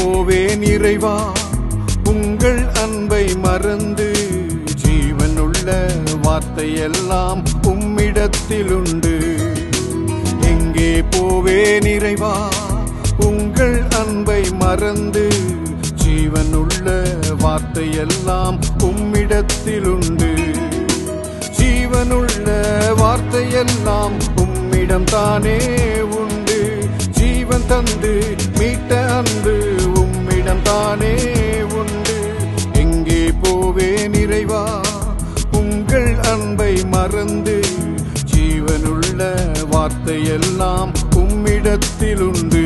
போவேன் இறைவா உங்கள் அன்பை மறந்து? ஜீவனுள்ள வார்த்தையெல்லாம் உம்மிடத்திலுண்டு. எங்கே போவேன் இறைவா உங்கள் அன்பை மறந்து? ஜீவனுள்ள வார்த்தையெல்லாம் உம்மிடத்திலுண்டு. ஜீவனுள்ள வார்த்தையெல்லாம் உம்மிடம் தானே உண்டு. ஜீவன் தந்து மீட்ட அன்பு உம்மிடம் தானே உண்டு. எங்கே போவேன் இறைவா உங்கள் அன்பை மறந்து? ஜீவனுள்ள வார்த்தையெல்லாம் உம்மிடத்திலுண்டு.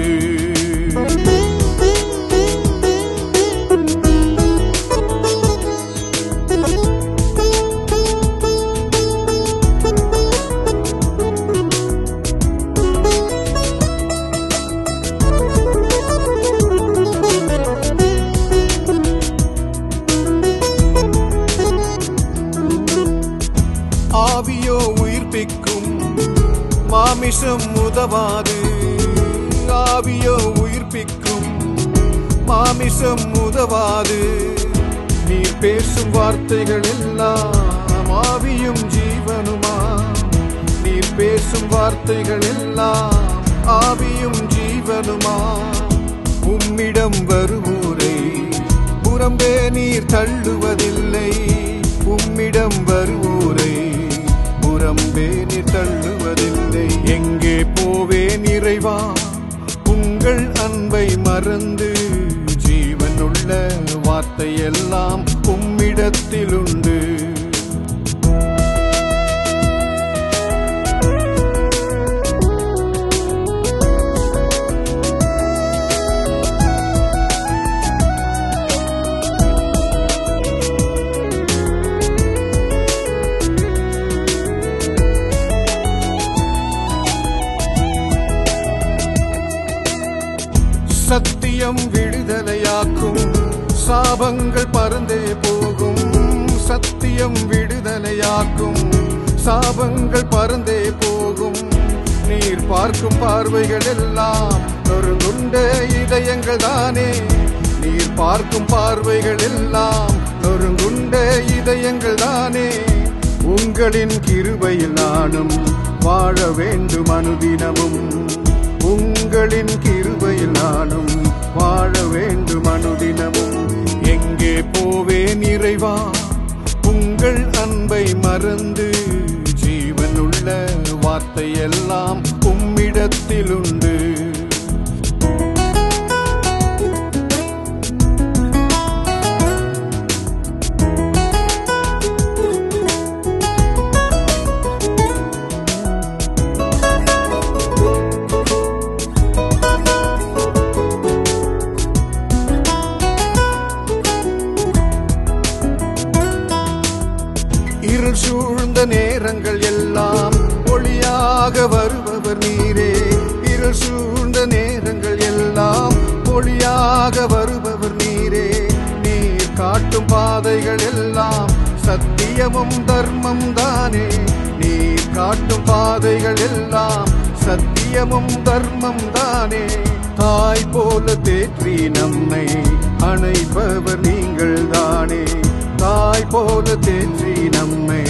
ஆவியோ உயிர்ப்பிக்கும், மாமிசம் உதவாது. ஆவியோ உயிர்ப்பிக்கும், மாமிசம் உதவாது. நீர் பேசும் வார்த்தைகள் எல்லாம் ஆவியும் ஜீவனுமா? நீர் பேசும் வார்த்தைகள் எல்லாம் ஆவியும் ஜீவனுமா? உம்மிடம் வருவோரை புறம்பே நீர் தள்ளுவதில்லை. உம்மிடம் வருவோரை புறம்பே நீர் தள்ளுவதில்லை. எங்கே போவேன் இறைவா உங்கள் அன்பை மறந்து? ஜீவனுள்ள வார்த்தையெல்லாம் உம்மிடத்திலுண்டு. சத்தியம் விடுதலையாக்கும், சாபங்கள் பறந்தே போகும். சத்தியம் விடுதலையாக்கும், சாபங்கள் பறந்தே போகும். நீர் பார்க்கும் பார்வைகள் எல்லாம் நொறுங்குண்ட இதயங்கள் தானே. நீர் பார்க்கும் பார்வைகள் எல்லாம் நொறுங்குண்ட இதயங்கள் தானே. உங்களின் கிருபையில் நானும் வாழ வேண்டும் அனுதினமும். உங்களின் கிருபையில் நானும் வாழ வேண்டும் அனுதினமும். எங்கே போவேன் இறைவா உங்கள் அன்பை மறந்து? ஜீவனுள்ள வார்த்தையெல்லாம் உம்மிடத்திலுண்டு. இருள் சூழ்ந்த நேரங்கள் எல்லாம் ஒளியாக வருபவர் நீரே. இருள் சூழ்ந்த நேரங்கள் எல்லாம் ஒளியாக வருபவர் நீரே. நீர் காட்டும் பாதைகள் எல்லாம் சத்தியமும் தர்மம் தானே. நீர் காட்டும் பாதைகள் எல்லாம் சத்தியமும் தர்மம் தானே. தாய் போல தேற்றி நம்மை அணைப்பவர் நீங்கள் தானே. தாய் போல தேற்றி நம்மை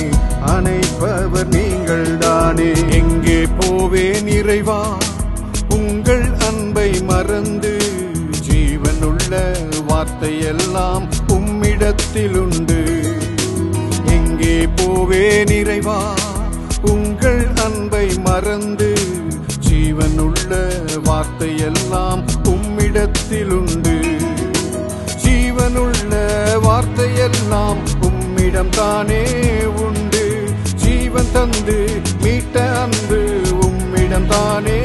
அணைப்பவர் நீங்கள் தானே. எங்கே போவேன் இறைவா உங்கள் அன்பை மறந்து? ஜீவனுள்ள வார்த்தையெல்லாம் உம்மிடத்திலுண்டு. எங்கே போவேன் இறைவா உங்கள் அன்பை மறந்து? ஜீவனுள்ள வார்த்தையெல்லாம் உம்மிடத்திலுண்டு. ஜீவனுள்ள வார்த்தையெல்லாம் உம்மிடம் தானே உண்டு. ஜீவன் தந்து மீட்ட அன்பு உம்மிடம் தானே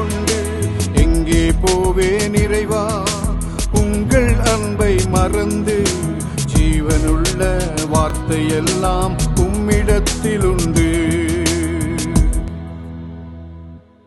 உண்டு. எங்கே போவேன் இறைவா உங்கள் அன்பை மறந்து? ஜீவனுள்ள வார்த்தையெல்லாம் உம்மிடத்திலுண்டு.